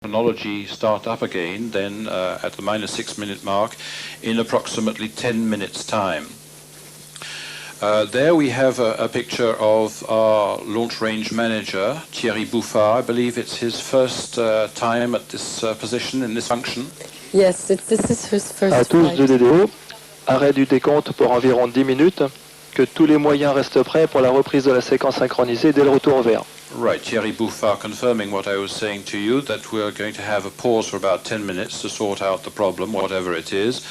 chronology start up again then at the -6-minute mark in approximately 10 minutes' time. There we have a picture of our launch range manager, Thierry Bouffard. I believe it's his first time at this position, in this function. Yes, this is his first À tous flight. de DDO, arrêt du décompte pour environ 10 minutes, que tous les moyens restent prêts pour la reprise de la séquence synchronisée dès le retour au vert. Right, Thierry Bouffard confirming what I was saying to you, that we're going to have a pause for about 10 minutes to sort out the problem, whatever it is,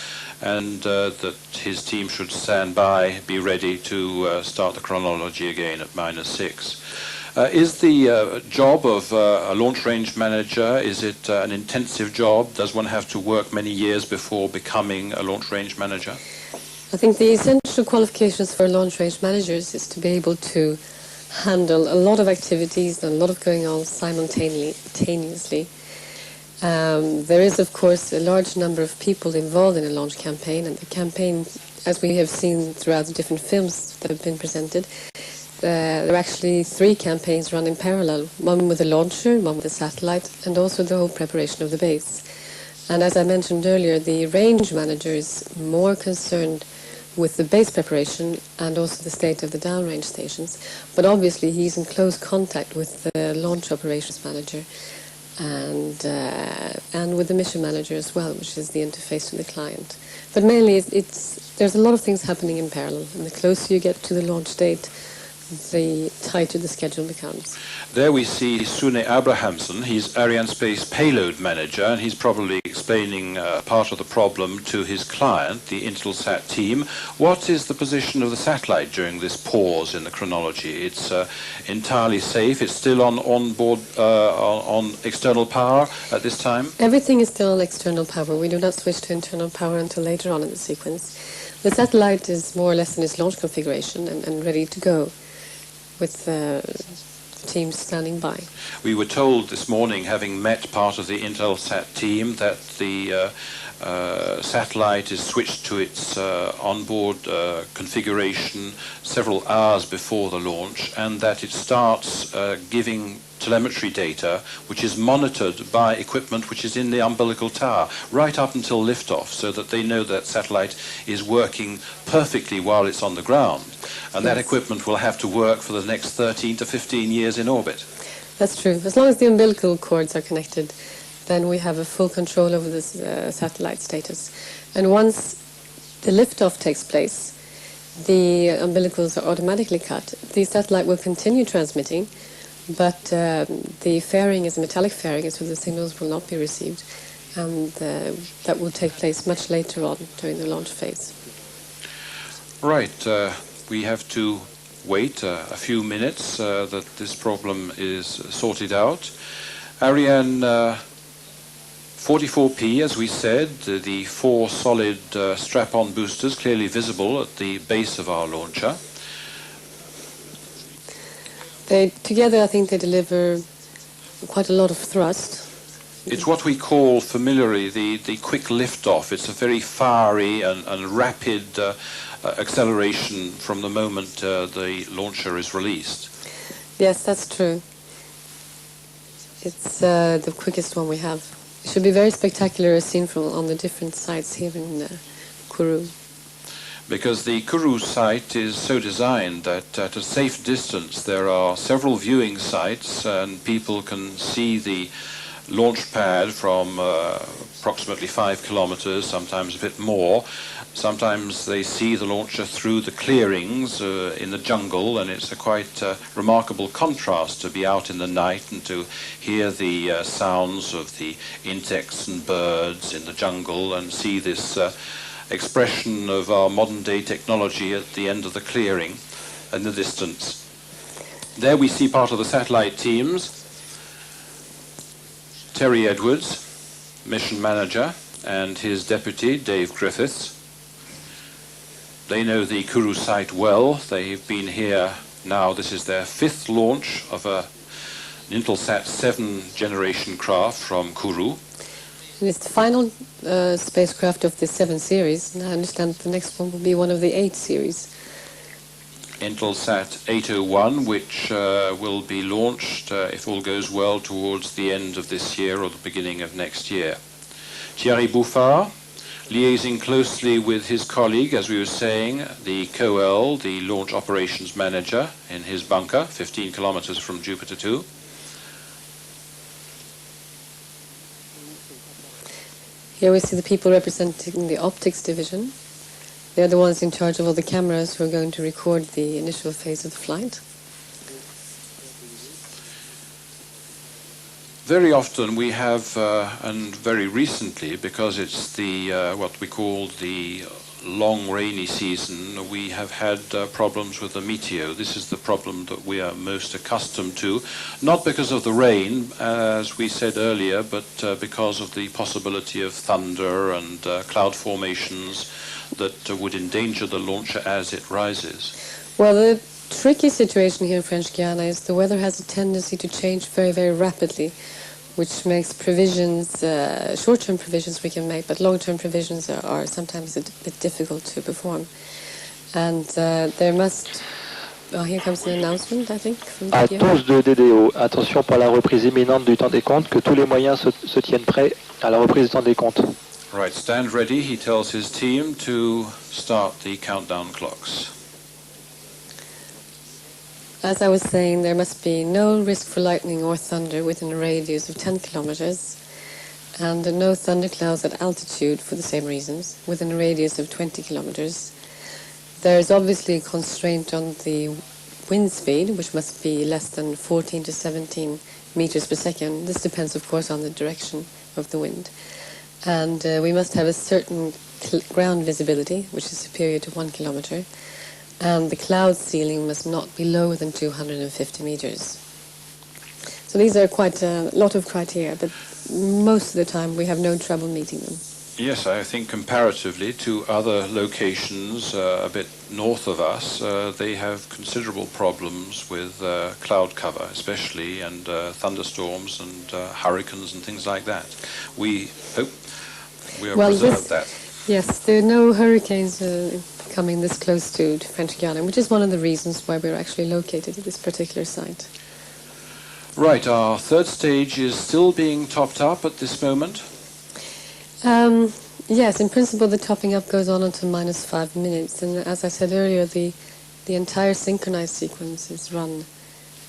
and that his team should stand by, be ready to start the chronology again at -6. Is the job of a launch range manager, is it an intensive job? Does one have to work many years before becoming a launch range manager? I think the essential qualifications for launch range managers is to be able to handle a lot of activities and a lot of going on simultaneously. There is, of course, a large number of people involved in a launch campaign, and the campaign, as we have seen throughout the different films that have been presented, there are actually 3 campaigns run in parallel, one with the launcher, one with the satellite, and also the whole preparation of the base. And as I mentioned earlier, the range manager is more concerned with the base preparation and also the state of the downrange stations. But obviously he's in close contact with the launch operations manager and with the mission manager as well, which is the interface to the client. But mainly there's a lot of things happening in parallel, and the closer you get to the launch date, the tighter the schedule becomes. There we see Sune Abrahamsen. He's Ariane Space payload manager, and he's probably explaining part of the problem to his client, the Intalsat team. What is the position of the satellite during this pause in the chronology? It's entirely safe. It's still on board on external power at this time? Everything is still on external power. We do not switch to internal power until later on in the sequence. The satellite is more or less in its launch configuration and ready to go, with teams standing by. We were told this morning, having met part of the Intalsat team, that the satellite is switched to its onboard configuration several hours before the launch, and that it starts giving telemetry data, which is monitored by equipment which is in the umbilical tower, right up until liftoff, so that they know that satellite is working perfectly while it's on the ground. And that equipment will have to work for the next 13 to 15 years in orbit. That's true. As long as the umbilical cords are connected, then we have a full control over this satellite status. And once the liftoff takes place, the umbilicals are automatically cut. The satellite will continue transmitting, but the fairing is a metallic fairing, so the signals will not be received. And that will take place much later on during the launch phase. Right. We have to wait a few minutes that this problem is sorted out. Ariane 44P, as we said, the 4 solid strap-on boosters clearly visible at the base of our launcher. Together, I think they deliver quite a lot of thrust. It's what we call familiarly the quick liftoff. It's a very fiery and rapid acceleration from the moment the launcher is released. Yes, that's true. It's the quickest one we have. It should be very spectacular as seen from on the different sites here in Kourou. Because the Kourou site is so designed that at a safe distance there are several viewing sites, and people can see the launch pad from approximately 5 kilometers, sometimes a bit more. Sometimes they see the launcher through the clearings in the jungle, and it's a quite remarkable contrast to be out in the night and to hear the sounds of the insects and birds in the jungle and see this expression of our modern-day technology at the end of the clearing in the distance. There we see part of the satellite teams. Terry Edwards, mission manager, and his deputy, Dave Griffiths. They know the Kourou site well. They've been here now. This is their 5th launch of an Intalsat 7 generation craft from Kourou. And it's the final spacecraft of the 7 series, and I understand the next one will be one of the 8 series. Intalsat 801, which will be launched, if all goes well, towards the end of this year or the beginning of next year. Thierry Bouffard, liaising closely with his colleague, as we were saying, the COL, the Launch Operations Manager, in his bunker, 15 kilometers from Jupiter 2. Here we see the people representing the optics division. They're the ones in charge of all the cameras who are going to record the initial phase of the flight. Very often we have, and very recently, because it's the what we call the long rainy season, we have had problems with the meteo. This is the problem that we are most accustomed to, not because of the rain, as we said earlier, but because of the possibility of thunder and cloud formations that would endanger the launcher as it rises. Well, the tricky situation here in French Guiana is the weather has a tendency to change very, very rapidly, which makes provisions, short-term provisions we can make, but long-term provisions are sometimes a bit difficult to perform. And there must... Oh, here comes an announcement, I think, from À the tous de DDO, attention pour la reprise imminente du temps des comptes, que tous les moyens se tiennent prêts à la reprise du temps des comptes. Right, stand ready, he tells his team to start the countdown clocks. As I was saying, there must be no risk for lightning or thunder within a radius of 10 kilometers, and no thunderclouds at altitude for the same reasons, within a radius of 20 kilometers. There is obviously a constraint on the wind speed, which must be less than 14 to 17 meters per second. This depends, of course, on the direction of the wind. And we must have a certain ground visibility, which is superior to 1 kilometer. And the cloud ceiling must not be lower than 250 meters. So these are quite a lot of criteria, but most of the time we have no trouble meeting them. Yes, I think comparatively to other locations a bit north of us, they have considerable problems with cloud cover, especially, and thunderstorms and hurricanes and things like that. We hope we are preserved that. Yes, there are no hurricanes coming this close to French Guiana, which is one of the reasons why we're actually located at this particular site. Right, our third stage is still being topped up at this moment. Yes, in principle the topping up goes on until minus 5 minutes, and as I said earlier, the entire synchronized sequence is run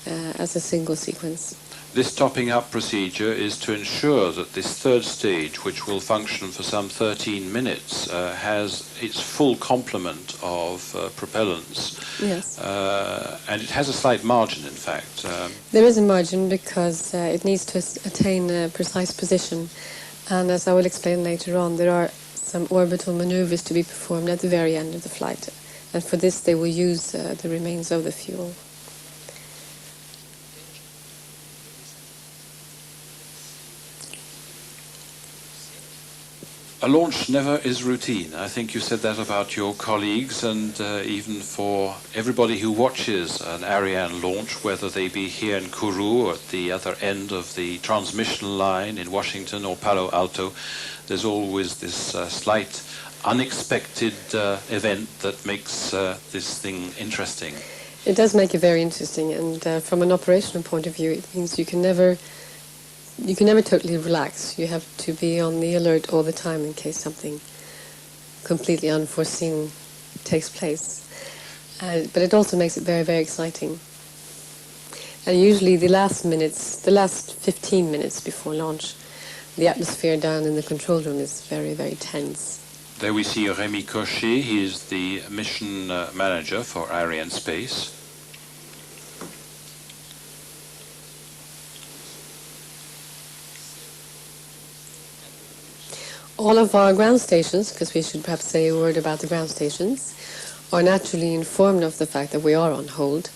as a single sequence. This topping up procedure is to ensure that this third stage, which will function for some 13 minutes, has its full complement of propellants. Yes. And it has a slight margin, in fact. There is a margin because it needs to attain a precise position. And as I will explain later on, there are some orbital maneuvers to be performed at the very end of the flight. And for this they will use the remains of the fuel. A launch never is routine. I think you said that about your colleagues, and even for everybody who watches an Ariane launch, whether they be here in Kourou or at the other end of the transmission line in Washington or Palo Alto, there's always this slight unexpected event that makes this thing interesting. It does make it very interesting, and from an operational point of view, it means you can never totally relax. You have to be on the alert all the time in case something completely unforeseen takes place. But it also makes it very, very exciting. And usually the last 15 minutes before launch, the atmosphere down in the control room is very, very tense. There we see Rémi Cochet. He is the mission manager for Ariane Space. All of our ground stations, because we should perhaps say a word about the ground stations, are naturally informed of the fact that we are on hold.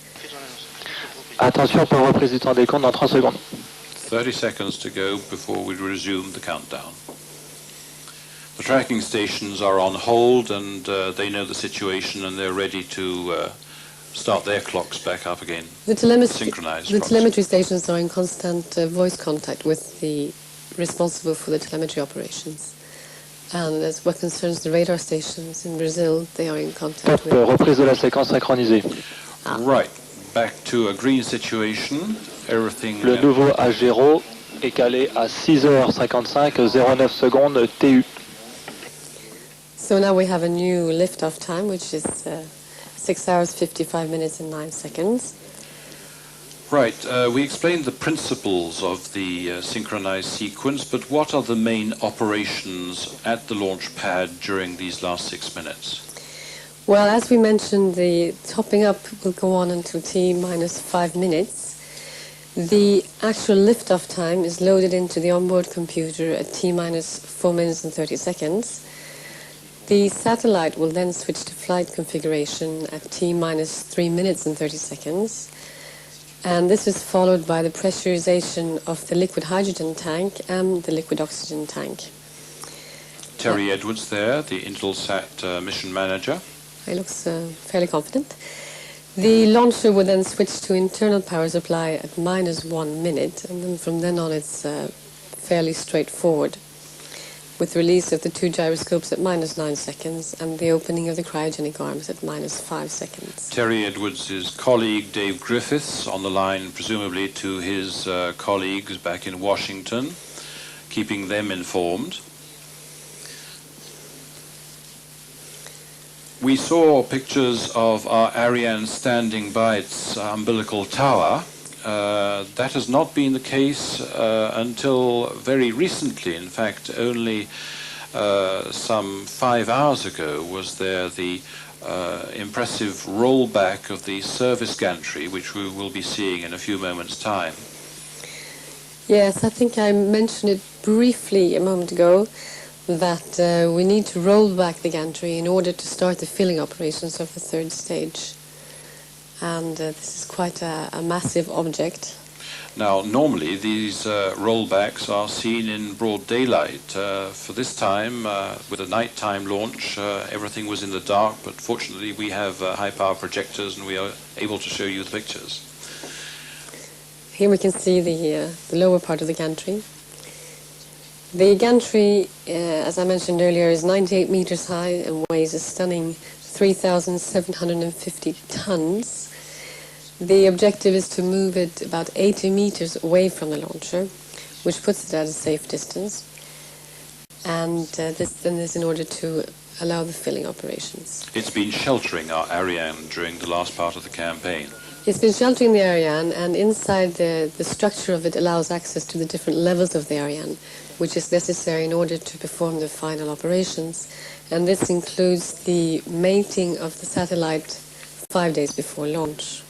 Attention pour reprise du temps des comptes dans 30 secondes. 30 seconds to go before we resume the countdown. The tracking stations are on hold, and they know the situation, and they're ready to start their clocks back up again. The Synchronized clocks. telemetry stations are in constant voice contact with the responsible for the telemetry operations. And as what concerns the radar stations in Brazil, they are in contact Top, with... reprise de la séquence synchronisée. Right, back to a green situation. Everything. Le nouveau H0 est calé à 6h55, 09 secondes TU. So now we have a new liftoff time, which is 6 hours, 55 minutes and 9 seconds. Right, we explained the principles of the synchronized sequence, but what are the main operations at the launch pad during these last 6 minutes? Well, as we mentioned, the topping up will go on until T minus 5 minutes. The actual liftoff time is loaded into the onboard computer at T minus 4 minutes and 30 seconds. The satellite will then switch to flight configuration at T minus 3 minutes and 30 seconds. And this is followed by the pressurization of the liquid hydrogen tank and the liquid oxygen tank. Terry Edwards there, the Intalsat mission manager. He looks fairly confident. The launcher will then switch to internal power supply at minus 1 minute, and then from then on it's fairly straightforward, with release of the 2 gyroscopes at minus 9 seconds and the opening of the cryogenic arms at minus 5 seconds. Terry Edwards' colleague Dave Griffiths on the line, presumably to his colleagues back in Washington, keeping them informed. We saw pictures of our Ariane standing by its umbilical tower. That has not been the case until very recently. In fact, only some 5 hours ago was there the impressive rollback of the service gantry, which we will be seeing in a few moments' time. Yes, I think I mentioned it briefly a moment ago, that we need to roll back the gantry in order to start the filling operations of the 3rd stage. And this is quite a massive object. Now, normally these rollbacks are seen in broad daylight. For this time, with a nighttime launch, everything was in the dark, but fortunately we have high-power projectors and we are able to show you the pictures. Here we can see the lower part of the gantry. The gantry, as I mentioned earlier, is 98 meters high and weighs a stunning 3,750 tons. The objective is to move it about 80 meters away from the launcher, which puts it at a safe distance. And this is in order to allow the filling operations. It's been sheltering our Ariane during the last part of the campaign. It's been sheltering the Ariane, and inside the structure of it allows access to the different levels of the Ariane, which is necessary in order to perform the final operations. And this includes the mating of the satellite 5 days before launch.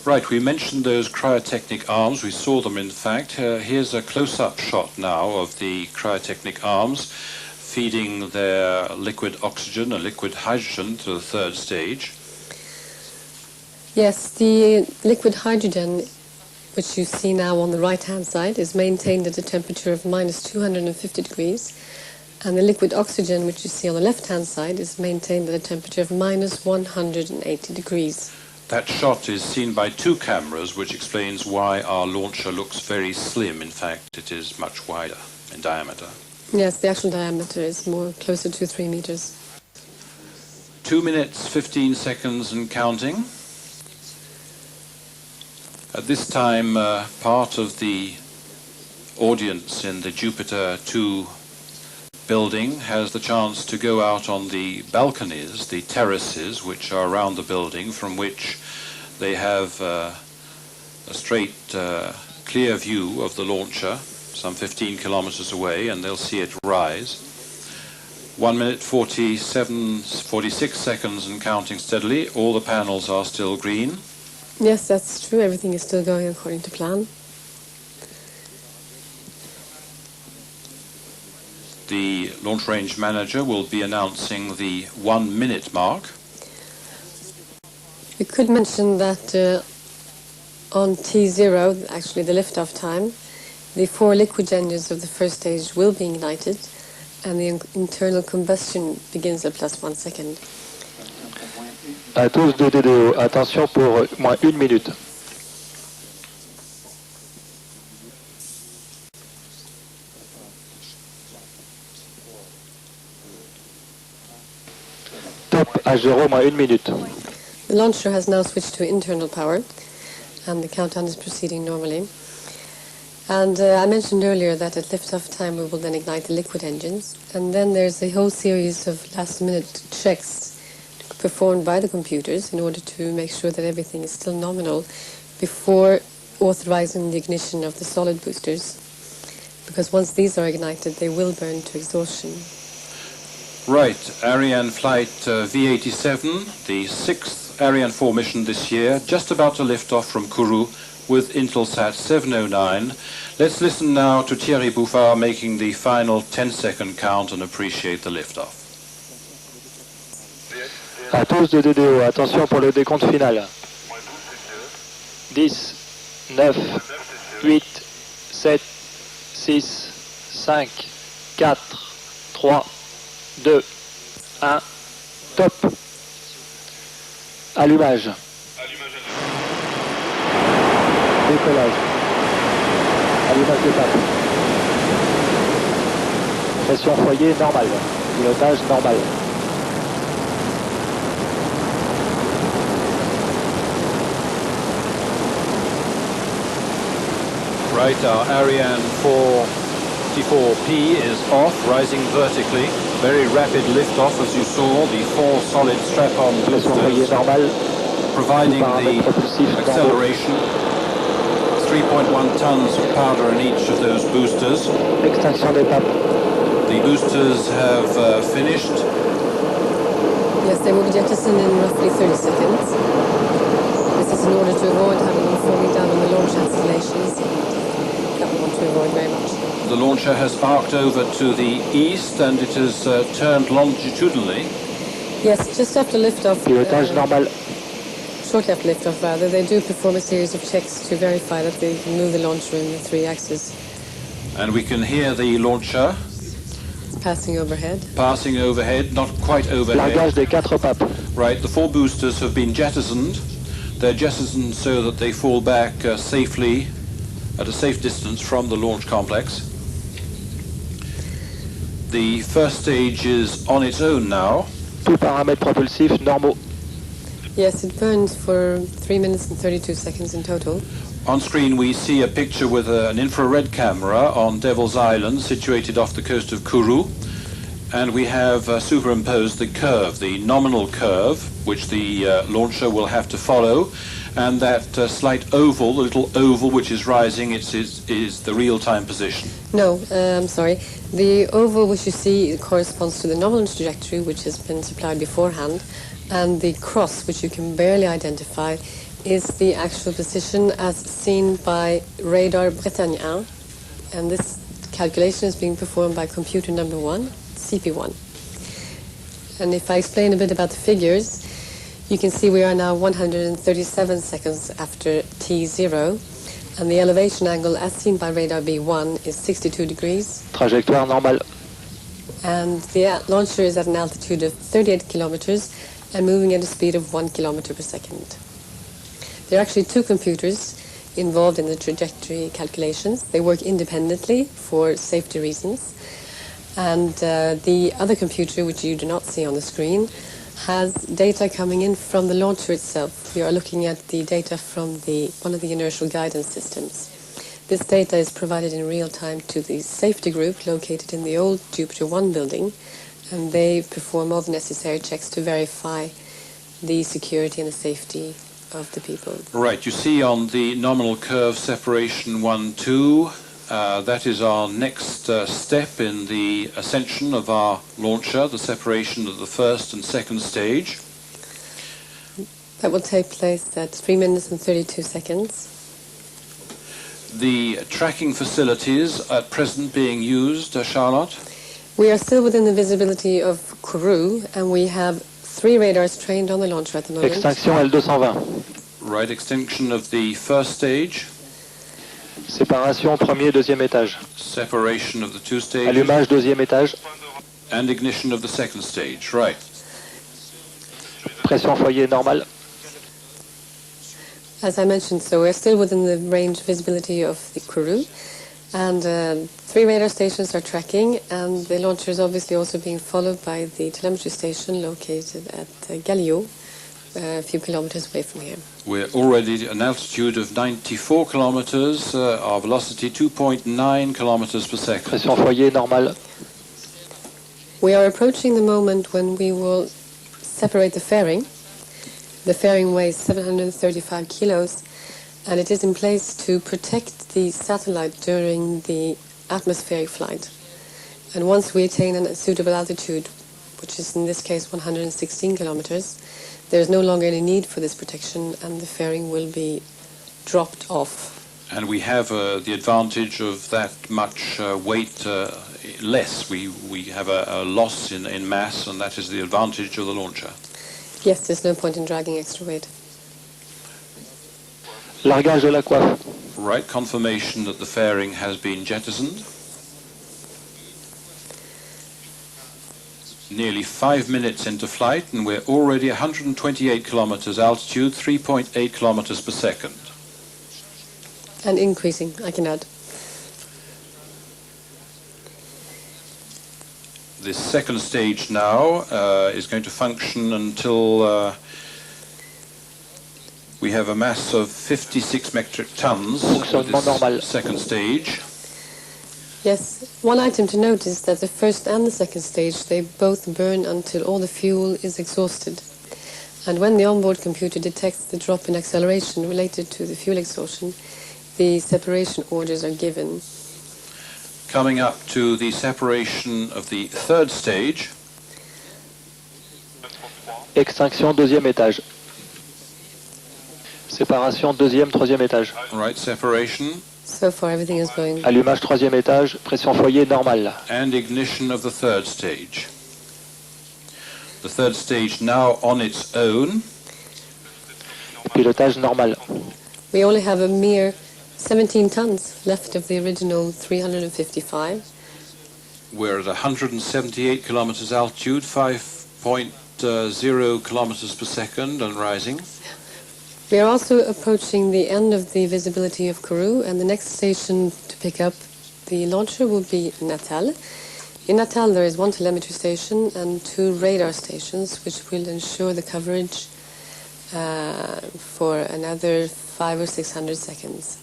Right, we mentioned those cryotechnic arms. We saw them, in fact. Here's a close-up shot now of the cryotechnic arms feeding their liquid oxygen and liquid hydrogen to the 3rd stage. Yes, the liquid hydrogen, which you see now on the right-hand side, is maintained at a temperature of minus 250 degrees. And the liquid oxygen, which you see on the left-hand side, is maintained at a temperature of minus 180 degrees. That shot is seen by 2 cameras, which explains why our launcher looks very slim. In fact, it is much wider in diameter. Yes, the actual diameter is more closer to 3 meters. 2 minutes, 15 seconds and counting. At this time, part of the audience in the Jupiter 2 building has the chance to go out on the balconies, the terraces, which are around the building, from which they have a straight, clear view of the launcher, some 15 kilometers away, and they'll see it rise. 1 minute, 46 seconds and counting steadily. All the panels are still green. Yes, that's true. Everything is still going according to plan. The launch range manager will be announcing the 1 minute mark. We could mention that on T0, actually the liftoff time, the 4 liquid engines of the 1st stage will be ignited and the internal combustion begins at plus 1 second. À tous de DDO, attention pour moins 1 minute. Top H0 moins 1 minute. The launcher has now switched to internal power, and the countdown is proceeding normally. And I mentioned earlier that at liftoff time we will then ignite the liquid engines, and then there's a whole series of last-minute checks performed by the computers in order to make sure that everything is still nominal before authorizing the ignition of the solid boosters, because once these are ignited they will burn to exhaustion. Right, Ariane flight V087, the 6th Ariane 4 mission this year, just about to lift off from Kourou with Intalsat 709. Let's listen now to Thierry Bouffard making the final 10-second count and appreciate the liftoff. À tous de DDO, attention pour le décompte final. 10, 9, 8, 7, 6, 5, 4, 3, 2, 1, top. Allumage. Décollage. Allumage de pape. Pression foyer normale. Pilotage normal. Right, our Ariane 4P is off, rising vertically. Very rapid liftoff, as you saw, the 4 solid strap-on Pression foyer boosters normale. providing the acceleration. 3.1 tons of powder in each of those boosters. Extinction des papes. The boosters have finished. Yes, they will be jettisoned in roughly 30 seconds. This is in order to avoid having them falling down on the launch installations, and that we want to avoid very much. The launcher has arced over to the east and it has turned longitudinally. Yes, just after liftoff, Pilotage normal. shortly after liftoff rather, they do perform a series of checks to verify that they can move the launcher in the 3 axes. And we can hear the launcher Passing overhead. passing overhead, not quite overhead. Largage des 4 papes. Right, the 4 boosters have been jettisoned. They're jettisoned so that they fall back safely at a safe distance from the launch complex. The first stage is on its own now. Tous paramètres propulsifs normaux. Yes, it burns for 3 minutes and 32 seconds in total. On screen we see a picture with an infrared camera on Devil's Island, situated off the coast of Kourou. And we have superimposed the curve, the nominal curve, which the launcher will have to follow. And that slight oval, the little oval which is rising, is the real-time position. No, I'm sorry. The oval which you see corresponds to the nominal trajectory which has been supplied beforehand, and the cross, which you can barely identify, is the actual position as seen by radar Bretagne 1, and this calculation is being performed by computer number 1, CP1. And if I explain a bit about the figures, you can see we are now 137 seconds after T0, and the elevation angle as seen by radar B1 is 62 degrees. Trajectoire normale. And the launcher is at an altitude of 38 kilometers and moving at a speed of 1 kilometer per second. There are actually 2 computers involved in the trajectory calculations. They work independently for safety reasons. And the other computer, which you do not see on the screen, has data coming in from the launcher itself. We are looking at the data from one of the inertial guidance systems. This data is provided in real time to the safety group located in the old Jupiter 1 building, and they perform all the necessary checks to verify the security and the safety of the people. Right, you see on the nominal curve separation 1-2, that is our next step in the ascension of our launcher, the separation of the first and second stage. That will take place at 3 minutes and 32 seconds. The tracking facilities at present being used, Charlotte? We are still within the visibility of Kourou, and we have 3 radars trained on the launcher at the moment. Extinction L220. Right, extinction of the first stage. Séparation premier, deuxième étage. Separation of the 2 stages. Allumage deuxième étage. And ignition of the second stage, right. Pression foyer normale. As I mentioned, so we're still within the range of visibility of the Kourou, and 3 radar stations are tracking, and the launcher is obviously also being followed by the telemetry station located at Galileo, a few kilometers away from here. We're already at an altitude of 94 kilometers, our velocity 2.9 kilometers per second. Pression foyer normale. We are approaching the moment when we will separate the fairing. The fairing weighs 735 kilos, and it is in place to protect the satellite during the atmospheric flight. And once we attain a suitable altitude, which is in this case 116 kilometers, there is no longer any need for this protection, and the fairing will be dropped off. And we have the advantage of that much weight less. We have a loss in mass, and that is the advantage of the launcher. Yes, there's no point in dragging extra weight. Largage de la coiffe. Right, confirmation that the fairing has been jettisoned. Nearly 5 minutes into flight, and we're already 128 kilometers altitude, 3.8 kilometers per second. And increasing, I can add. This second stage now is going to function until we have a mass of 56 metric tons for this second stage. Yes, one item to note is that the first and the second stage, they both burn until all the fuel is exhausted. And when the onboard computer detects the drop in acceleration related to the fuel exhaustion, the separation orders are given. Coming up to the separation of the third stage. Extinction deuxième étage. Séparation deuxième, troisième étage. Right, separation. So far everything is going. Allumage troisième étage, pression foyer normale. And ignition of the third stage. The third stage now on its own. Pilotage normal. We only have a mere 17 tons left of the original 355. We're at 178 kilometers altitude, 5.0 kilometers per second and rising. We are also approaching the end of the visibility of Kourou, and the next station to pick up the launcher will be Natal. In Natal there is one telemetry station and 2 radar stations, which will ensure the coverage for another 500 or 600 seconds.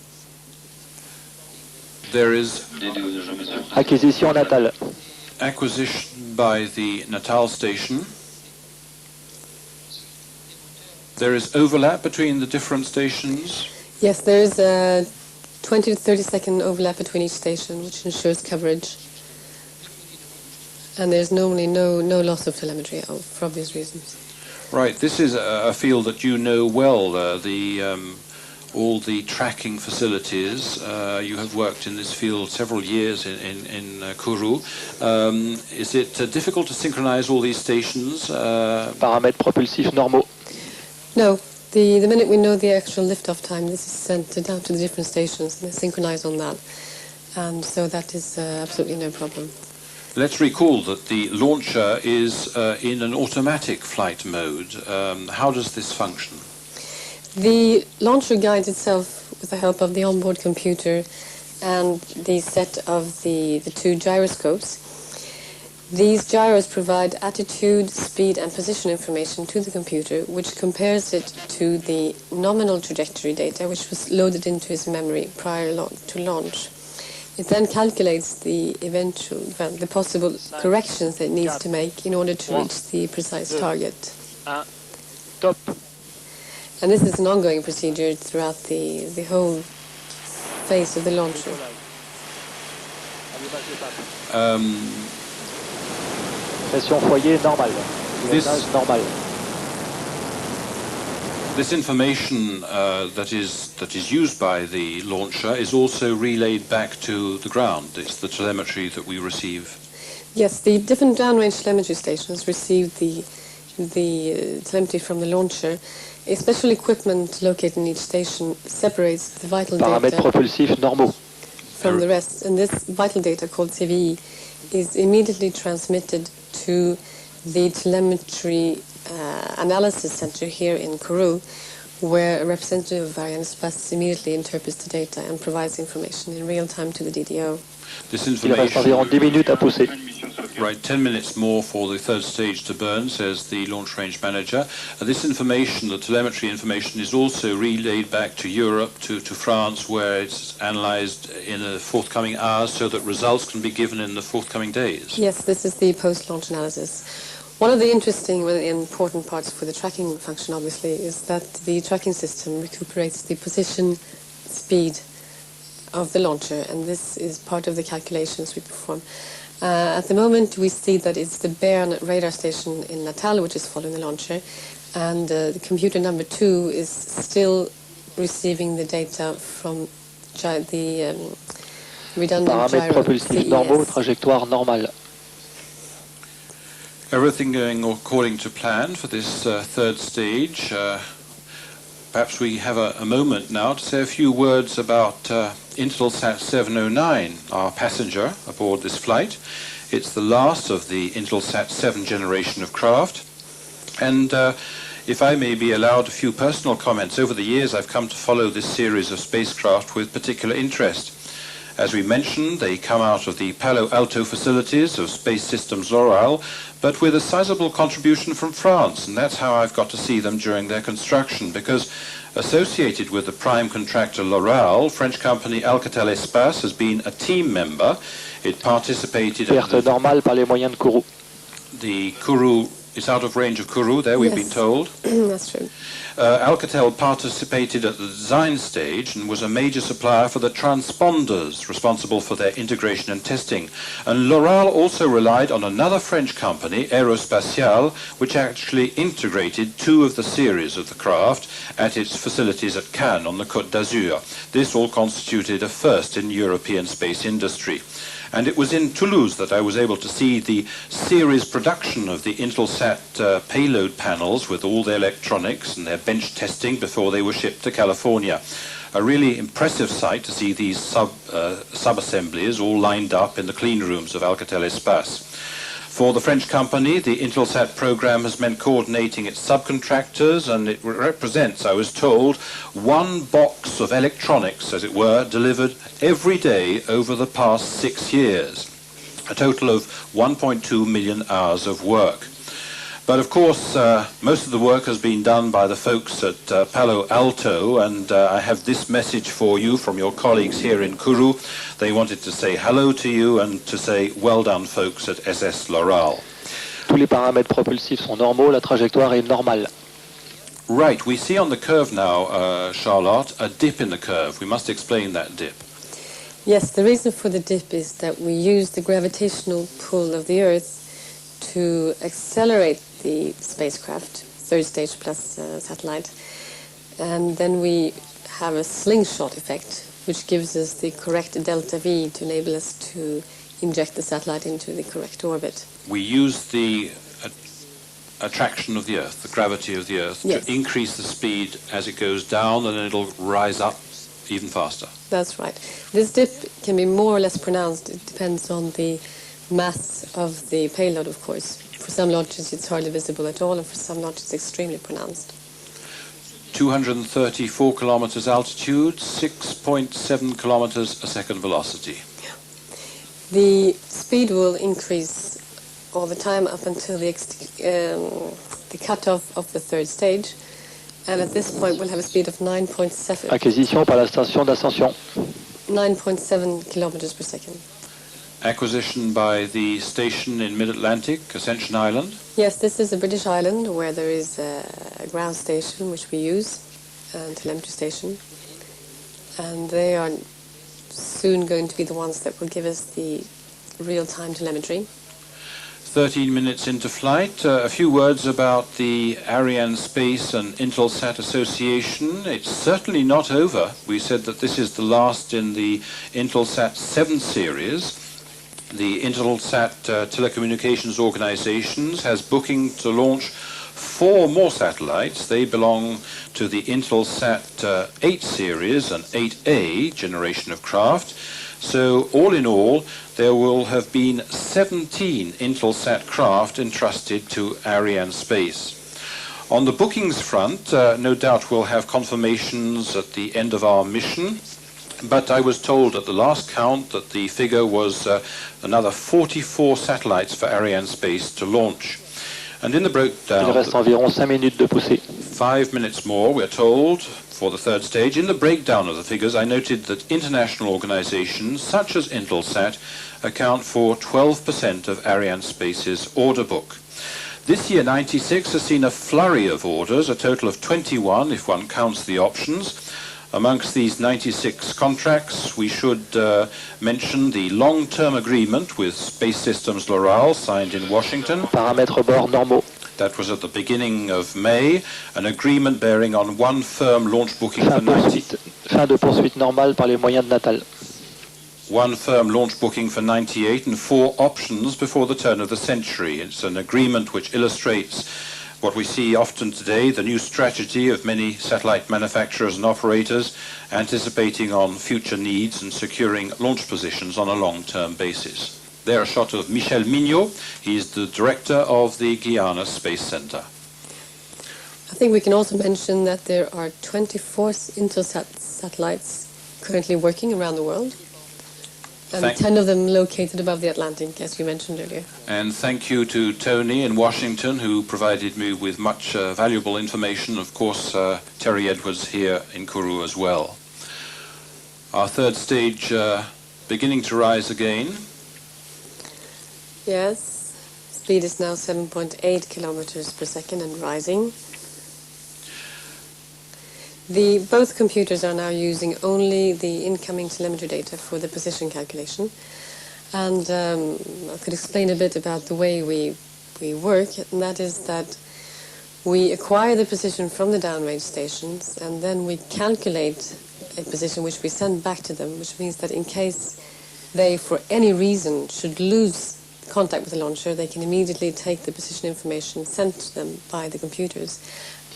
There is Acquisition Natal. acquisition by the Natal station. There is overlap between the different stations. Yes, there is a 20 to 30 second overlap between each station, which ensures coverage. And there's normally no loss of telemetry for obvious reasons. Right, this is a field that you know well, all the tracking facilities. You have worked in this field several years in Kourou. Is it difficult to synchronize all these stations? Paramètres propulsifs normaux. No, the minute we know the actual liftoff time, this is sent down to the different stations and they synchronize on that. And so that is absolutely no problem. Let's recall that the launcher is in an automatic flight mode. How does this function? The launcher guides itself with the help of the onboard computer and the set of the 2 gyroscopes. These gyros provide attitude, speed and position information to the computer, which compares it to the nominal trajectory data, which was loaded into its memory prior to launch. It then calculates the possible corrections that it needs to make in order to reach the precise target. Top. And this is an ongoing procedure throughout the whole phase of the launcher. Pression foyer normale. Pilotage normal. This information that is used by the launcher is also relayed back to the ground. It's the telemetry that we receive. Yes, the different downrange telemetry stations receive the telemetry from the launcher. A special equipment located in each station separates the vital Paramètres data propulsifs normaux. from the rest, and this vital data, called CVE, is immediately transmitted to the telemetry analysis center here in Kourou, where a representative of Ariane immediately interprets the data and provides information in real time to the DDO. This Il reste environ 10 minutes à pousser. Right, 10 minutes more for the third stage to burn, says the launch range manager. This information, the telemetry information, is also relayed back to Europe, to France, where it's analyzed in the forthcoming hours so that results can be given in the forthcoming days. Yes, this is the post-launch analysis. One of the interesting, well, important parts for the tracking function, obviously, is that the tracking system recuperates the position, speed of the launcher, and this is part of the calculations we perform. At the moment, we see that it's the Bern radar station in Natal which is following the launcher, and the computer number 2 is still receiving the data from the redundant Paramètres gyro propulsifs normaux, CES. trajectoire normale. Everything going according to plan for this third stage. Perhaps we have a moment now to say a few words about Intalsat 709, our passenger aboard this flight. It's the last of the Intalsat 7 generation of craft. And if I may be allowed a few personal comments, over the years I've come to follow this series of spacecraft with particular interest. As we mentioned, they come out of the Palo Alto facilities of Space Systems L'Oréal, but with a sizable contribution from France, and that's how I've got to see them during their construction, because associated with the prime contractor L'Oréal, French company Alcatel Espace has been a team member. It participated Perte normale par les moyens de Kourou. the Kourou. It's out of range of Kourou there, we've been told. That's true. Alcatel participated at the design stage and was a major supplier for the transponders responsible for their integration and testing. And L'Oréal also relied on another French company, Aerospatiale, which actually integrated 2 of the series of the craft at its facilities at Cannes on the Côte d'Azur. This all constituted a first in European space industry. And it was in Toulouse that I was able to see the series production of the Intalsat payload panels with all their electronics and their bench testing before they were shipped to California. A really impressive sight to see these sub-assemblies all lined up in the clean rooms of Alcatel Espace. For the French company, the Intalsat program has meant coordinating its subcontractors, and it represents, I was told, 1 box of electronics, as it were, delivered every day over the past 6 years. A total of 1.2 million hours of work. But of course, most of the work has been done by the folks at Palo Alto, and I have this message for you from your colleagues here in Kourou. They wanted to say hello to you and to say well done, folks at SS L'Oréal. Tous les paramètres propulsifs sont normaux, la trajectoire est normale. Right, we see on the curve now, Charlotte, a dip in the curve. We must explain that dip. Yes, the reason for the dip is that we use the gravitational pull of the Earth to accelerate the spacecraft, third stage plus satellite, and then we have a slingshot effect, which gives us the correct delta V to enable us to inject the satellite into the correct orbit. We use the attraction of the Earth, the gravity of the Earth, Yes. to increase the speed as it goes down, and then it'll rise up even faster. That's right. This dip can be more or less pronounced. It depends on the mass of the payload, of course. For some launches it's hardly visible at all, and for some launches it's extremely pronounced. 234 kilometers altitude, 6.7 kilometers a second velocity. The speed will increase all the time up until the cutoff of the third stage, and at this point we'll have a speed of 9.7 Acquisition par la station d'ascension. 9.7 kilometers per second. Acquisition by the station in mid-Atlantic, Ascension Island. Yes, this is a British island where there is a ground station which we use, and telemetry station, and they are soon going to be the ones that will give us the real-time telemetry. 13 minutes into flight. A few words about the Ariane Space and Intalsat Association. It's certainly not over. We said that this is the last in the Intalsat 7 series. The Intalsat Telecommunications Organizations has booking to launch 4 more satellites. They belong to the Intalsat 8 series and 8A generation of craft. So all in all, there will have been 17 Intalsat craft entrusted to Ariane Space. On the bookings front, no doubt we'll have confirmations at the end of our mission. But I was told at the last count that the figure was another 44 satellites for Ariane space to launch. And in the Il breakdown, reste environ 5 minutes de poussée. 5 minutes more, we're told, for the third stage. In the breakdown of the figures, I noted that international organizations such as Intalsat account for 12% of Ariane Space's order book. This year, 96 has seen a flurry of orders, a total of 21 if one counts the options. Amongst these 96 contracts, we should mention the long-term agreement with Space Systems Loral, signed in Washington. Paramètres bord normaux. That was at the beginning of May, an agreement bearing on one firm launch booking for 90. Fin de poursuite normale par les moyens de Natal. One firm launch booking for 98 and 4 options before the turn of the century. It's an agreement which illustrates what we see often today, the new strategy of many satellite manufacturers and operators, anticipating on future needs and securing launch positions on a long-term basis. There, a shot of Michel Mignot. He's the director of the Guyana Space Center. I think we can also mention that there are 24 Intelsat satellites currently working around the world, and 10 of them located above the Atlantic, as you mentioned earlier. And thank you to Tony in Washington, who provided me with much valuable information. Of course, Terry Edwards here in Kourou as well. Our third stage beginning to rise again. Yes, speed is now 7.8 kilometers per second and rising. Both computers are now using only the incoming telemetry data for the position calculation. And I could explain a bit about the way we work, and that is that we acquire the position from the downrange stations, and then we calculate a position which we send back to them, which means that in case they, for any reason, should lose contact with the launcher, they can immediately take the position information sent to them by the computers.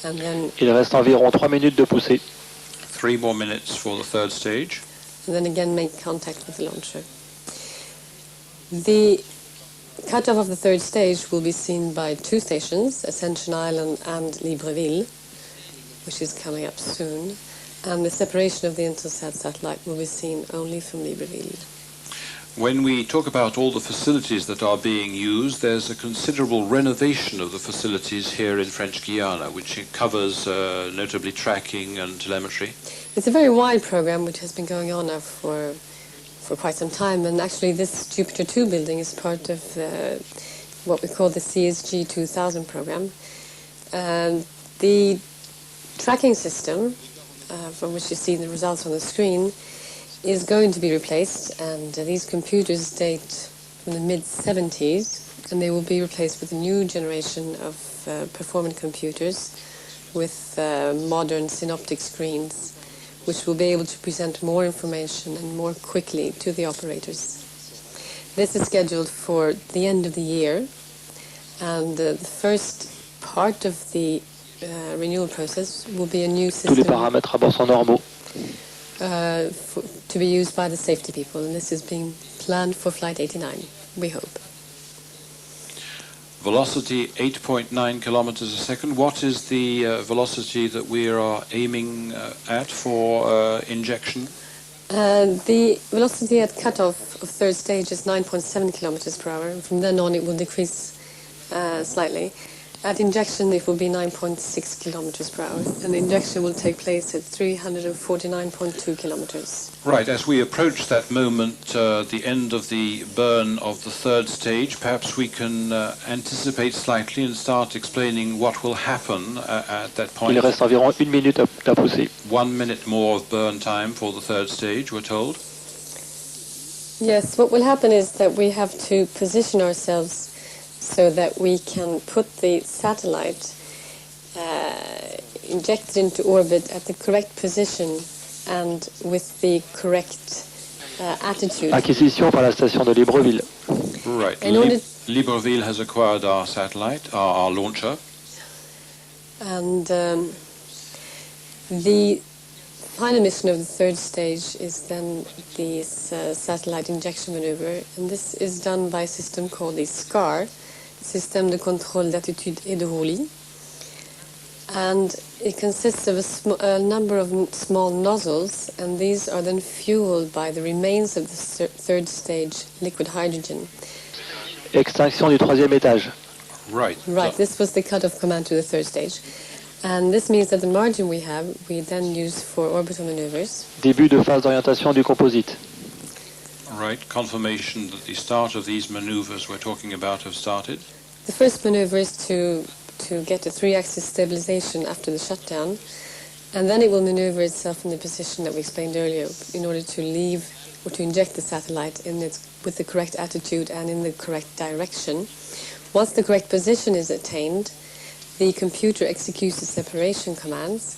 And then, Il reste environ 3 minutes de poussée. 3 more minutes for the third stage. and then again make contact with the launcher. The cutoff of the third stage will be seen by two stations, Ascension Island and Libreville, which is coming up soon, and the separation of the Intalsat satellite will be seen only from Libreville. When we talk about all the facilities that are being used, there's a considerable renovation of the facilities here in French Guiana, which covers notably tracking and telemetry. It's a very wide program which has been going on now for quite some time, and actually this Jupiter 2 building is part of what we call the CSG 2000 program. The tracking system, from which you see the results on the screen, is going to be replaced, and these computers date from the mid-70s, and they will be replaced with a new generation of performant computers with modern synoptic screens, which will be able to present more information and more quickly to the operators. This is scheduled for the end of the year, and the first part of the renewal process will be a new system. Tous les paramètres à bord sont normaux. To be used by the safety people, and this is being planned for Flight 89, we hope. Velocity 8.9 kilometers a second. What is the velocity that we are aiming at for injection? The velocity at cutoff of third stage is 9.7 kilometers per hour, and from then on it will decrease slightly. At injection, it will be 9.6 kilometers per hour, and the injection will take place at 349.2 kilometers. Right, as we approach that moment, the end of the burn of the third stage, perhaps we can anticipate slightly and start explaining what will happen at that point. Il reste environ 1 minute à pousser. 1 minute more of burn time for the third stage, we're told. Yes, what will happen is that we have to position ourselves so that we can put the satellite injected into orbit at the correct position and with the correct attitude. Acquisition par la station de Libreville. Right. Libreville has acquired our satellite, our launcher. And the final mission of the third stage is then the satellite injection maneuver, and this is done by a system called the SCAR, Système de contrôle d'attitude et de roulis. And it consists of a number of small nozzles, and these are then fueled by the remains of the third stage liquid hydrogen. Extinction du troisième étage. Right. Right, this was the cut-off command to the third stage. And this means that the margin we have, we then use for orbital maneuvers. Début de phase d'orientation du composite. Right, confirmation that the start of these maneuvers we're talking about have started. The first maneuver is to get a three-axis stabilization after the shutdown, and then it will maneuver itself in the position that we explained earlier in order to leave or to inject the satellite with the correct attitude and in the correct direction. Once the correct position is attained, the computer executes the separation commands,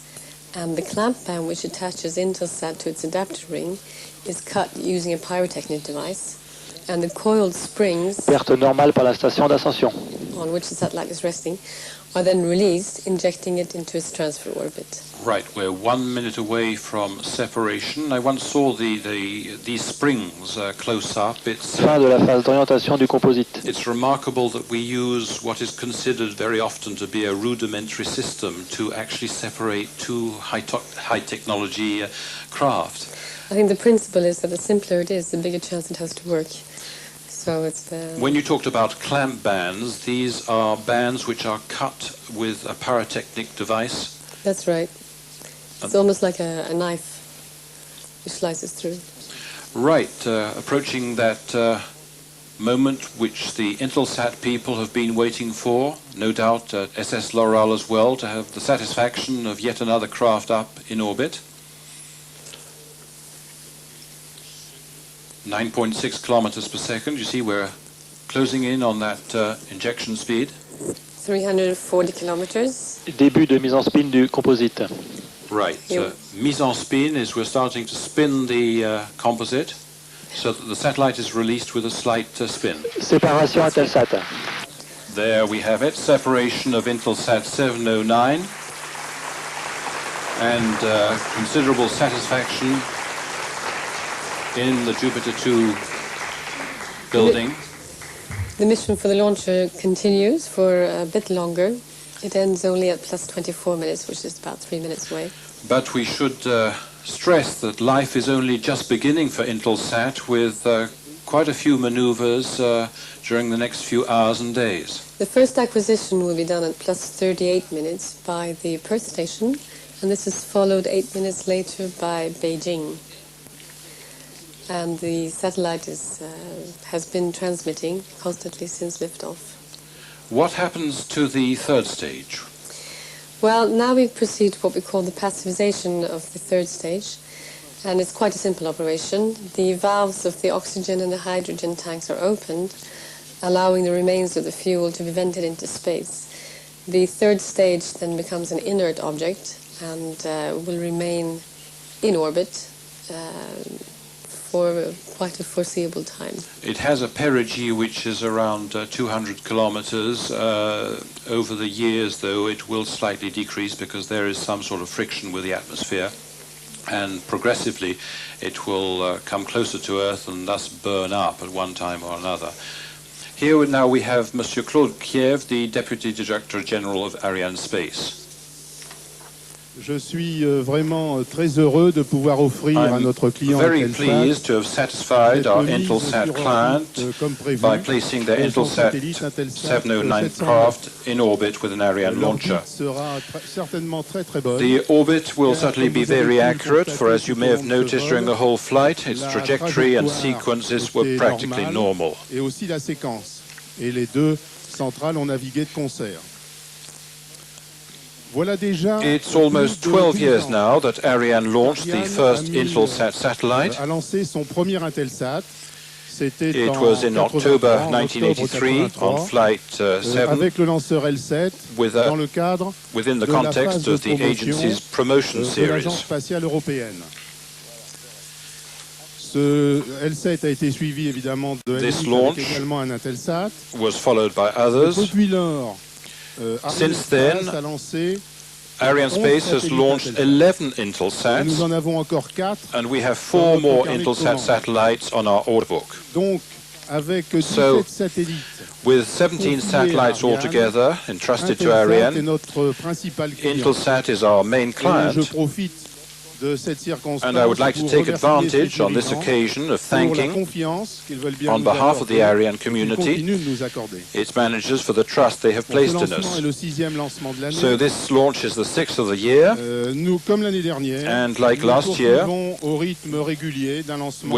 and the clamp band which attaches Intalsat to its adapter ring is cut using a pyrotechnic device, and the coiled springs Perte normale par la station d'ascension. on which the satellite is resting are then released, injecting it into its transfer orbit. Right, we're 1 minute away from separation. I once saw these springs close up. Fin de la phase d'orientation du composite. It's remarkable that we use what is considered very often to be a rudimentary system to actually separate two high technology craft. I think the principle is that the simpler it is, the bigger chance it has to work. So it's the... When you talked about clamp bands, these are bands which are cut with a pyrotechnic device. That's right. It's almost like a knife which slices through. Right, approaching that moment which the Intalsat people have been waiting for, no doubt SS Loral as well, to have the satisfaction of yet another craft up in orbit. 9.6 kilometers per second. You see we're closing in on that injection speed. 340 kilometers. Début de mise en spin du composite. Right. Mise en spin is we're starting to spin the composite so that the satellite is released with a slight spin. Séparation Intalsat. There we have it. Separation of Intalsat 709 and considerable satisfaction in the Jupiter 2 building. The mission for the launcher continues for a bit longer. It ends only at plus 24 minutes, which is about 3 minutes away. But we should stress that life is only just beginning for Intalsat with quite a few maneuvers during the next few hours and days. The first acquisition will be done at plus 38 minutes by the Perth station, and this is followed 8 minutes later by Beijing. And the satellite has been transmitting constantly since liftoff. What happens to the third stage? Well, now we proceed to what we call the passivization of the third stage, and it's quite a simple operation. The valves of the oxygen and the hydrogen tanks are opened, allowing the remains of the fuel to be vented into space. The third stage then becomes an inert object and will remain in orbit for quite a foreseeable time. It has a perigee which is around 200 kilometers. Over the years, though, it will slightly decrease because there is some sort of friction with the atmosphere. And progressively, it will come closer to Earth and thus burn up at one time or another. Here now we have Monsieur Claude Kiev, the Deputy Director General of Ariane Space. Je suis vraiment très heureux de pouvoir offrir à notre client very Intalsat pleased to have satisfied our Intalsat client by placing their Intalsat 709 craft in orbit with an Ariane launcher. sera certainement très bonne. The orbit will certainly be very accurate, for as you may have noticed during the whole flight, its trajectory and sequences were practically normal. Et aussi la séquence. Et les deux centrales ont navigué de concert. It's almost 12 years now that Ariane launched the first Intalsat satellite. A lancé son premier Intelsat. It was in October 1983 on Flight 7 avec le lanceur L7 dans le cadre within the context of the agency's promotion de l'Agence series. spatiale européenne. Ce L7 a été suivi évidemment de This L8 launch avec également un Intelsat. was followed by others. Depuis lors, Since then, a lancé Ariane Space has launched 11 Intelsats, nous en avons encore 4. and we have 4 more Intelsat satellites on our order book. Donc, avec 17 So, satellites, With 17 satellites altogether entrusted to Ariane, Intalsat is our main client, and I would like to take advantage on this occasion of thanking, on behalf of the Ariane community, its managers for the trust they have placed in us. So this launch is the sixth of the year, and like last year, we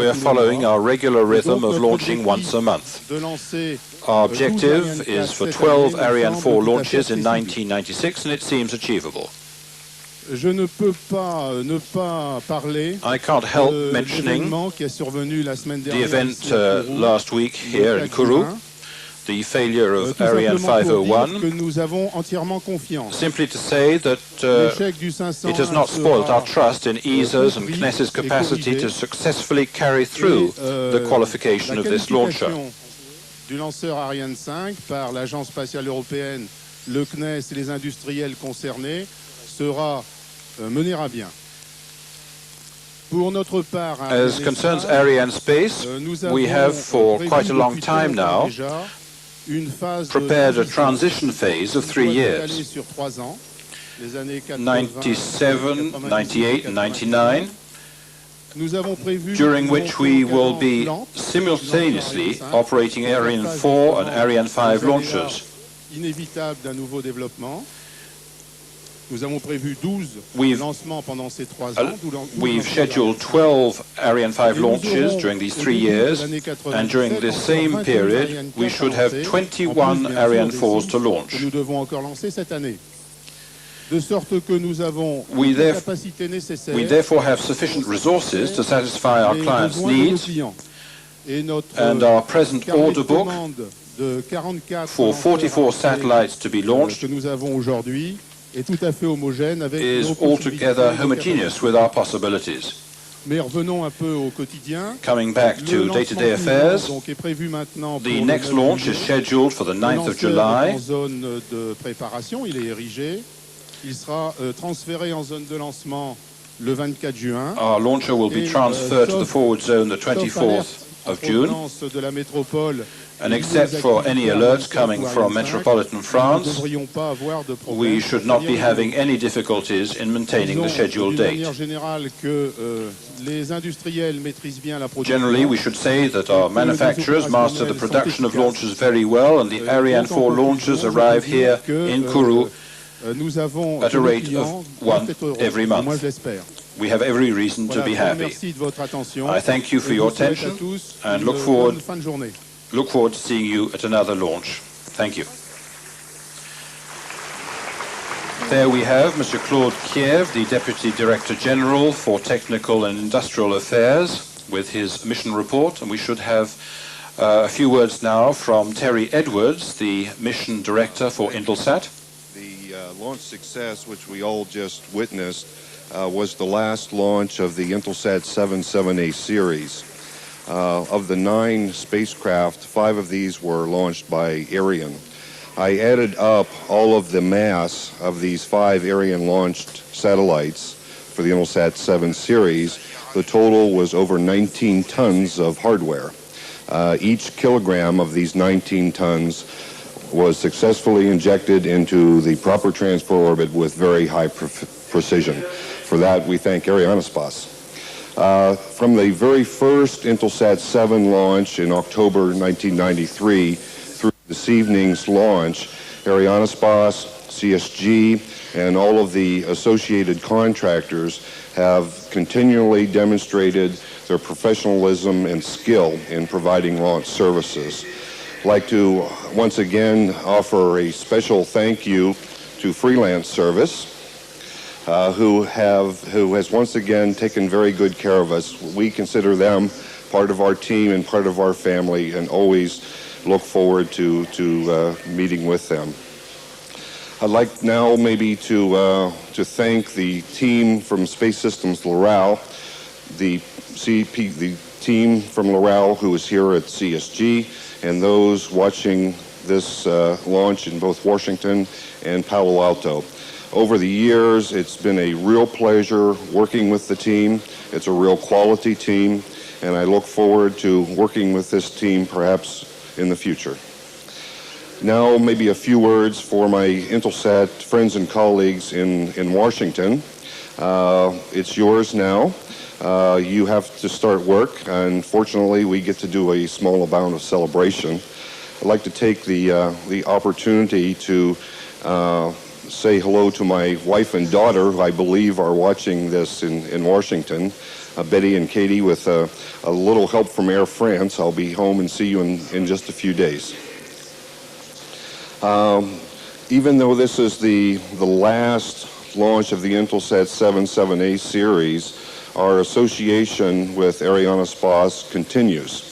are following our regular rhythm of launching once a month. Our objective is for 12 Ariane 4 launches in 1996, and it seems achievable. I can't help mentioning the event last week here in Kourou, the failure of Ariane 501, simply to say that it has not spoilt our trust in ESA's and CNES's capacity to successfully carry through the qualification of this launcher. Du lanceur Ariane 5 par l'Agence spatiale européenne, le CNES et les industriels concernés sera mener à bien. Pour notre part, as concerns Ariane Space, we have for quite a long time now prepared a transition phase of 3 years, 97, 98 and 99, during which we will be simultaneously operating Ariane 4 and Ariane 5 launchers. We've scheduled 12 Ariane 5 launches during these 3 years, and during this same period, we should have 21 Ariane 4s to launch. We therefore have sufficient resources to satisfy our clients' needs, and our present order book for 44 satellites to be launched is altogether homogeneous with our possibilities. Coming back to day-to-day affairs, the next launch is scheduled for the 9th of July. Our launcher will be transferred to the forward zone the 24th of June, and except for any alerts coming from metropolitan France, we should not be having any difficulties in maintaining the scheduled date. Generally, we should say that our manufacturers master the production of launchers very well, and the Ariane 4 launchers arrive here in Kourou at a rate of one every month. We have every reason to be happy. I thank you for your attention and look forward to seeing you at another launch. Thank you. There we have Mr. Claude Kiev, the Deputy Director General for Technical and Industrial Affairs, with his mission report, and we should have a few words now from Terry Edwards, the Mission Director for Intalsat. The launch success, which we all just witnessed, was the last launch of the Intalsat 77A series. Of the 9 spacecraft, 5 of these were launched by Ariane. I added up all of the mass of these 5 Ariane-launched satellites for the Intalsat 7 series. The total was over 19 tons of hardware. Each kilogram of these 19 tons was successfully injected into the proper transport orbit with very high precision. For that, we thank Arianespace. From the very first Intalsat 7 launch in October 1993 through this evening's launch, Arianespace, CSG, and all of the associated contractors have continually demonstrated their professionalism and skill in providing launch services. I'd like to once again offer a special thank you to Freelance Service, who has once again taken very good care of us. We consider them part of our team and part of our family, and always look forward to meeting with them. I'd like now maybe to thank the team from Space Systems Loral, the team from Loral who is here at CSG, and those watching this launch in both Washington and Palo Alto. Over the years, it's been a real pleasure working with the team. It's a real quality team, and I look forward to working with this team perhaps in the future. Now, maybe a few words for my Intalsat friends and colleagues in Washington. It's yours now. You have to start work, and fortunately, we get to do a small amount of celebration. I'd like to take the opportunity to say hello to my wife and daughter, who I believe are watching this in Washington, Betty and Katie. With a little help from Air France, I'll be home and see you in just a few days. Even though this is the last launch of the Intelsat 77A series, our association with Arianespace continues.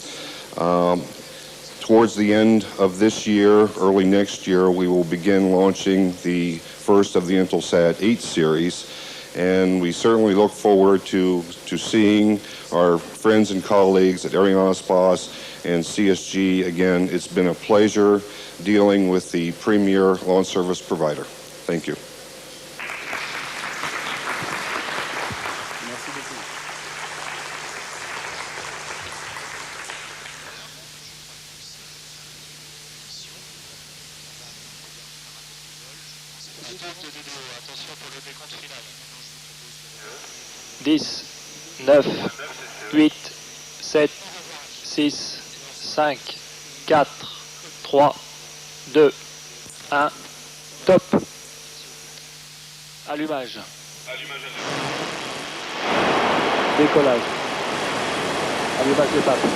Towards the end of this year, early next year, we will begin launching the first of the Intelsat 8 series, and we certainly look forward to seeing our friends and colleagues at Arianespace and CSG again. It's been a pleasure dealing with the premier launch service provider. Thank you. Dix, 9, 8, 7, 6, 5, 4, 3, 2, 1, top. Allumage. Décollage. Allumage d'étape.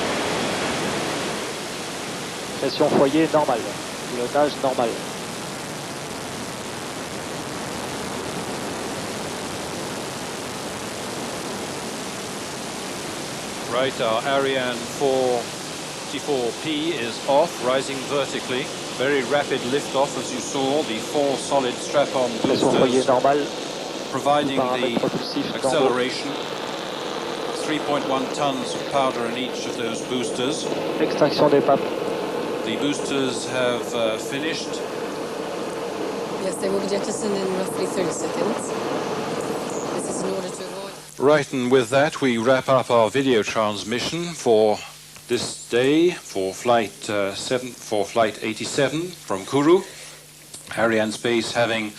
Pression foyer normale. Pilotage normal. Right, our Ariane 44P is off, rising vertically. Very rapid liftoff, as you saw, the 4 solid strap-on Pression foyer boosters normale. providing the acceleration. 3.1 tons of powder in each of those boosters. Extraction des papes. The boosters have finished. Yes, they will be jettisoned in roughly 30 seconds. This is in order to avoid... Right, and with that we wrap up our video transmission for this day for flight 87 from Kourou. Arianespace having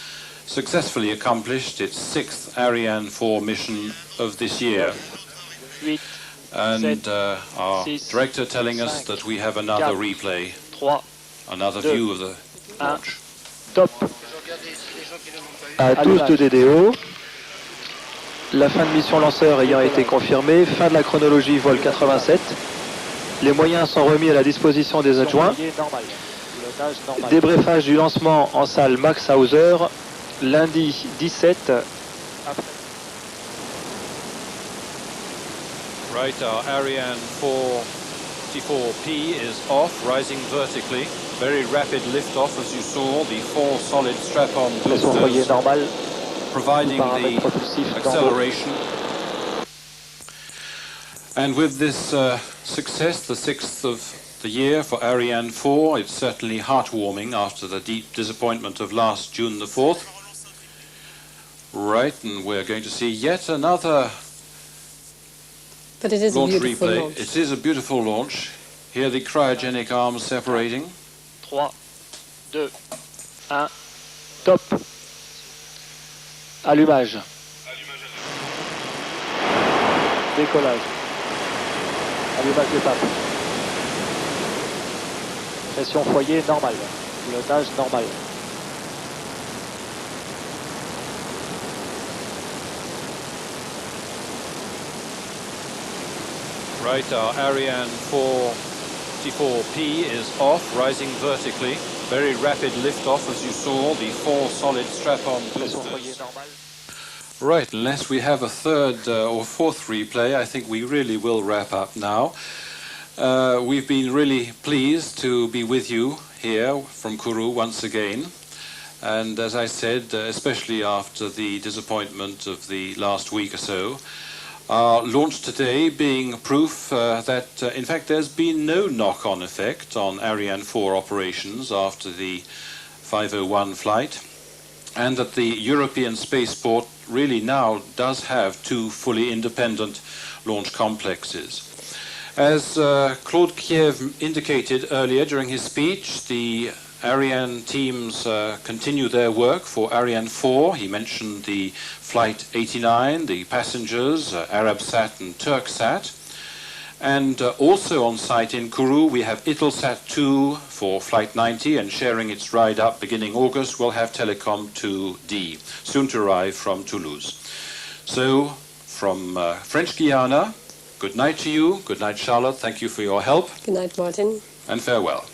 successfully accomplished its 6th Ariane 4 mission of this year. And our director telling us that we have another replay, another view of the launch. Top. À tous de DDO. La fin de mission lanceur ayant été confirmée, fin de la chronologie vol 87. Les moyens sont remis à la disposition des adjoints. Débriefage du lancement en salle Max Hauser, lundi 17. Right, our Ariane 44P is off, rising vertically. Very rapid liftoff, as you saw, the 4 solid strap-on boosters providing the acceleration. And with this success, the 6th of the year for Ariane 4, it's certainly heartwarming after the deep disappointment of last June the 4th. Right, and we're going to see yet another But it is launch a beautiful replay. launch. It is a beautiful launch. Here the cryogenic arms separating. 3, 2, 1, top. Allumage. Décollage. Allumage des papes. Pression foyer normale. Pilotage normal. Right, our Ariane 44P is off, rising vertically. Very rapid liftoff, as you saw, the 4 solid strap-on boosters. Right, unless we have a third or fourth replay, I think we really will wrap up now. We've been really pleased to be with you here from Kourou once again. And as I said, especially after the disappointment of the last week or so, our launch today being proof that, in fact, there's been no knock-on effect on Ariane 4 operations after the 501 flight, and that the European spaceport really now does have 2 fully independent launch complexes. As Claude Kiev indicated earlier during his speech, the Ariane teams continue their work for Ariane 4. He mentioned the Flight 89, the passengers, Arabsat and Turksat. And also on site in Kourou, we have Intalsat 2 for Flight 90, and sharing its ride up beginning August, we'll have Telecom 2D, soon to arrive from Toulouse. So, from French Guiana, good night to you. Good night, Charlotte. Thank you for your help. Good night, Martin. And farewell.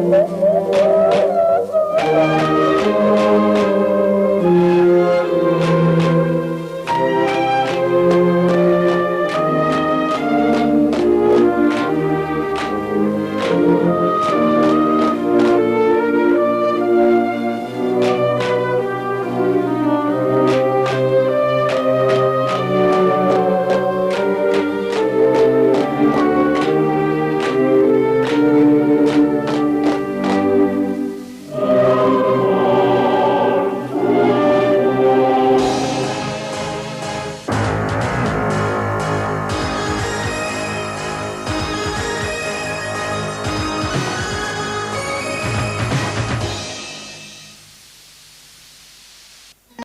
Thank you.